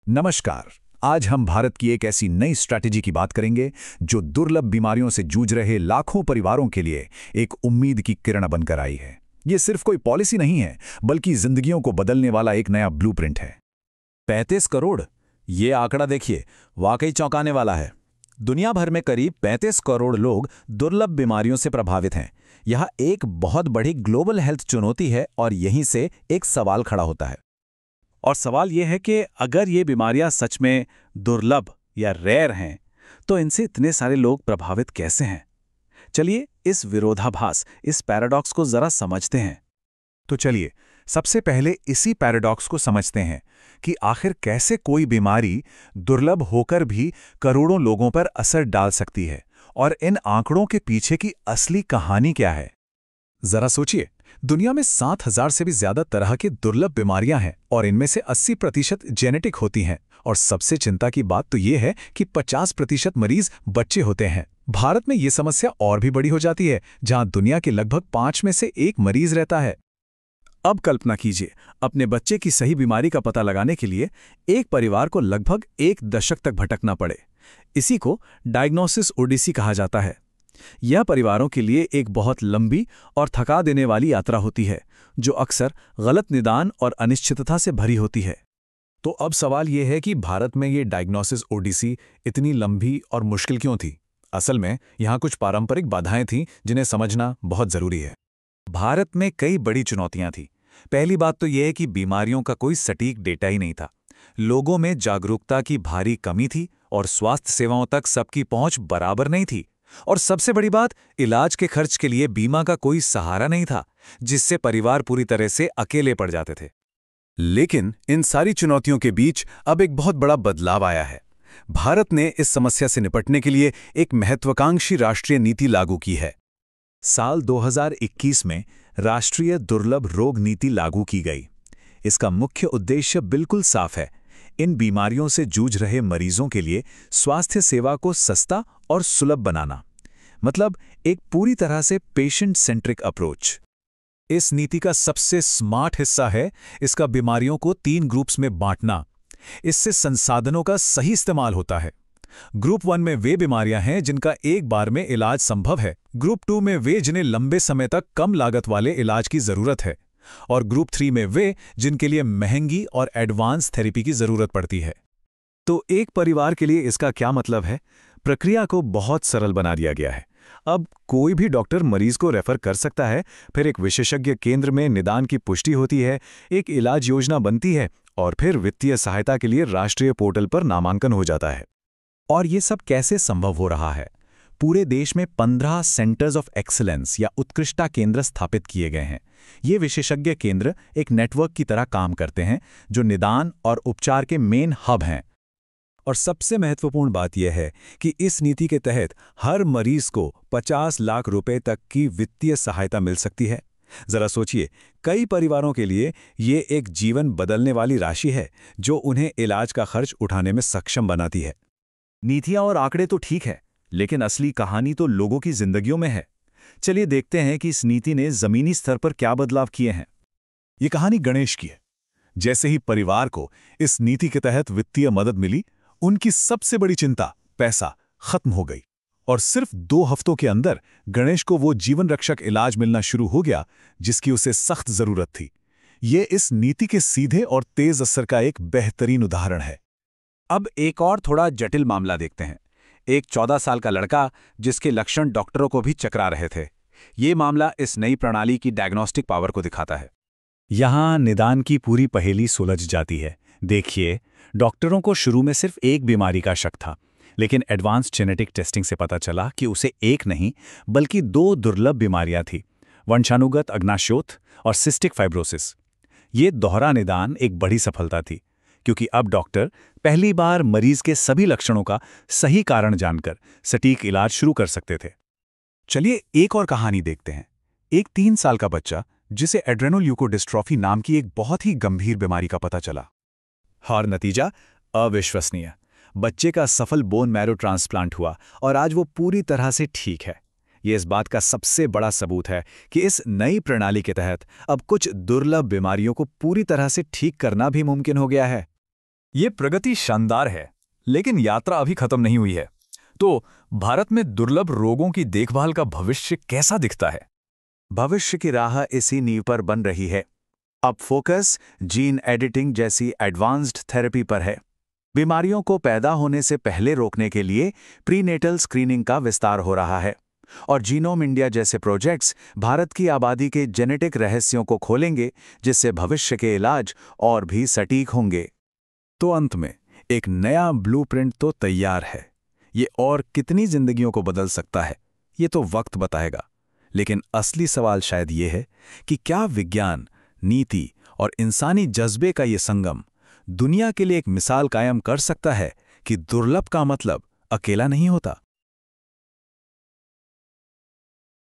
नमस्कार। आज हम भारत की एक ऐसी नई स्ट्रैटेजी की बात करेंगे जो दुर्लभ बीमारियों से जूझ रहे लाखों परिवारों के लिए एक उम्मीद की किरण बनकर आई है। ये सिर्फ कोई पॉलिसी नहीं है, बल्कि जिंदगियों को बदलने वाला एक नया ब्लूप्रिंट है। 35 करोड़। ये आंकड़ा देखिए, वाकई चौंकाने वाला है। दुनिया भर में करीब 35 करोड़ लोग दुर्लभ बीमारियों से प्रभावित हैं। यह एक बहुत बड़ी ग्लोबल हेल्थ चुनौती है और यहीं से एक सवाल खड़ा होता है। और सवाल यह है कि अगर ये बीमारियां सच में दुर्लभ या रेयर हैं, तो इनसे इतने सारे लोग प्रभावित कैसे हैं? चलिए इस विरोधाभास, इस पैराडॉक्स को जरा समझते हैं। तो चलिए सबसे पहले इसी पैराडॉक्स को समझते हैं कि आखिर कैसे कोई बीमारी दुर्लभ होकर भी करोड़ों लोगों पर असर डाल सकती है और इन आंकड़ों के पीछे की असली कहानी क्या है। जरा सोचिए, दुनिया में 7,000 से भी ज्यादा तरह की दुर्लभ बीमारियां हैं और इनमें से 80% जेनेटिक होती हैं। और सबसे चिंता की बात तो ये है कि 50% मरीज बच्चे होते हैं। भारत में ये समस्या और भी बड़ी हो जाती है, जहां दुनिया के लगभग 5 में से 1 मरीज रहता है। अब कल्पना कीजिए, अपने बच्चे की सही बीमारी का पता लगाने के लिए एक परिवार को लगभग 1 दशक तक भटकना पड़े। इसी को डायग्नोसिस ओडिसी कहा जाता है। यह परिवारों के लिए एक बहुत लंबी और थका देने वाली यात्रा होती है, जो अक्सर गलत निदान और अनिश्चितता से भरी होती है। तो अब सवाल यह है कि भारत में ये डायग्नोसिस ओडिसी इतनी लंबी और मुश्किल क्यों थी? असल में यहाँ कुछ पारंपरिक बाधाएं थीं जिन्हें समझना बहुत जरूरी है। भारत में कई बड़ी चुनौतियां थीं। पहली बात तो यह है कि बीमारियों का कोई सटीक डेटा ही नहीं था। लोगों में जागरूकता की भारी कमी थी और स्वास्थ्य सेवाओं तक सबकी पहुंच बराबर नहीं थी। और सबसे बड़ी बात, इलाज के खर्च के लिए बीमा का कोई सहारा नहीं था, जिससे परिवार पूरी तरह से अकेले पड़ जाते थे। लेकिन इन सारी चुनौतियों के बीच अब एक बहुत बड़ा बदलाव आया है। भारत ने इस समस्या से निपटने के लिए एक महत्वाकांक्षी राष्ट्रीय नीति लागू की है। साल 2021 में राष्ट्रीय दुर्लभ रोग नीति लागू की गई। इसका मुख्य उद्देश्य बिल्कुल साफ है: इन बीमारियों से जूझ रहे मरीजों के लिए स्वास्थ्य सेवा को सस्ता और सुलभ बनाना। मतलब एक पूरी तरह से पेशेंट सेंट्रिक अप्रोच। इस नीति का सबसे स्मार्ट हिस्सा है इसका बीमारियों को 3 ग्रुप्स में बांटना। इससे संसाधनों का सही इस्तेमाल होता है। ग्रुप 1 में वे बीमारियां हैं जिनका एक बार में इलाज संभव है। ग्रुप 2 में वे जिन्हें लंबे समय तक कम लागत वाले इलाज की जरूरत है। और ग्रुप 3 में वे जिनके लिए महंगी और एडवांस थेरेपी की जरूरत पड़ती है। तो एक परिवार के लिए इसका क्या मतलब है? प्रक्रिया को बहुत सरल बना दिया गया है। अब कोई भी डॉक्टर मरीज को रेफर कर सकता है, फिर एक विशेषज्ञ केंद्र में निदान की पुष्टि होती है, एक इलाज योजना बनती है और फिर वित्तीय सहायता के लिए राष्ट्रीय पोर्टल पर नामांकन हो जाता है। और ये सब कैसे संभव हो रहा है? पूरे देश में 15 सेंटर्स ऑफ एक्सीलेंस या उत्कृष्टता केंद्र स्थापित किए गए हैं। ये विशेषज्ञ केंद्र एक नेटवर्क की तरह काम करते हैं, जो निदान और उपचार के मेन हब हैं। और सबसे महत्वपूर्ण बात यह है कि इस नीति के तहत हर मरीज को 50 लाख रुपए तक की वित्तीय सहायता मिल सकती है। जरा सोचिए, कई परिवारों के लिए ये एक जीवन बदलने वाली राशि है, जो उन्हें इलाज का खर्च उठाने में सक्षम बनाती है। नीतियां और आंकड़े तो ठीक है, लेकिन असली कहानी तो लोगों की जिंदगियों में है। चलिए देखते हैं कि इस नीति ने जमीनी स्तर पर क्या बदलाव किए हैं। ये कहानी गणेश की है। जैसे ही परिवार को इस नीति के तहत वित्तीय मदद मिली, उनकी सबसे बड़ी चिंता, पैसा, खत्म हो गई। और सिर्फ 2 हफ्तों के अंदर गणेश को वो जीवन रक्षक इलाज मिलना शुरू हो गया जिसकी उसे सख्त जरूरत थी। ये इस नीति के सीधे और तेज असर का एक बेहतरीन उदाहरण है। अब एक और थोड़ा जटिल मामला देखते हैं। एक 14 साल का लड़का जिसके लक्षण डॉक्टरों को भी चकरा रहे थे। ये मामला इस नई प्रणाली की डायग्नोस्टिक पावर को दिखाता है। यहां निदान की पूरी पहेली सुलझ जाती है। देखिए, डॉक्टरों को शुरू में सिर्फ एक बीमारी का शक था, लेकिन एडवांस जेनेटिक टेस्टिंग से पता चला कि उसे एक नहीं बल्कि 2 दुर्लभ बीमारियां थी: वंशानुगत अग्नाशोथ और सिस्टिक फाइब्रोसिस। ये दोहरा निदान एक बड़ी सफलता थी, क्योंकि अब डॉक्टर पहली बार मरीज के सभी लक्षणों का सही कारण जानकर सटीक इलाज शुरू कर सकते थे। चलिए एक और कहानी देखते हैं। एक 3 साल का बच्चा जिसे एड्रेनोल्यूकोडिस्ट्रॉफी नाम की एक बहुत ही गंभीर बीमारी का पता चला। और नतीजा अविश्वसनीय। बच्चे का सफल बोन मैरो ट्रांसप्लांट हुआ और आज वो पूरी तरह से ठीक है। ये इस बात का सबसे बड़ा सबूत है कि इस नई प्रणाली के तहत अब कुछ दुर्लभ बीमारियों को पूरी तरह से ठीक करना भी मुमकिन हो गया है। ये प्रगति शानदार है, लेकिन यात्रा अभी खत्म नहीं हुई है। तो भारत में दुर्लभ रोगों की देखभाल का भविष्य कैसा दिखता है? भविष्य की राह इसी नींव पर बन रही है। अब फोकस जीन एडिटिंग जैसी एडवांस्ड थेरेपी पर है। बीमारियों को पैदा होने से पहले रोकने के लिए प्रीनेटल स्क्रीनिंग का विस्तार हो रहा है, और जीनोम इंडिया जैसे प्रोजेक्ट्स भारत की आबादी के जेनेटिक रहस्यों को खोलेंगे, जिससे भविष्य के इलाज और भी सटीक होंगे। तो अंत में एक नया ब्लूप्रिंट तो तैयार है। ये और कितनी जिंदगियों को बदल सकता है, ये तो वक्त बताएगा। लेकिन असली सवाल शायद ये है कि क्या विज्ञान, नीति और इंसानी जज्बे का ये संगम दुनिया के लिए एक मिसाल कायम कर सकता है कि दुर्लभ का मतलब अकेला नहीं होता,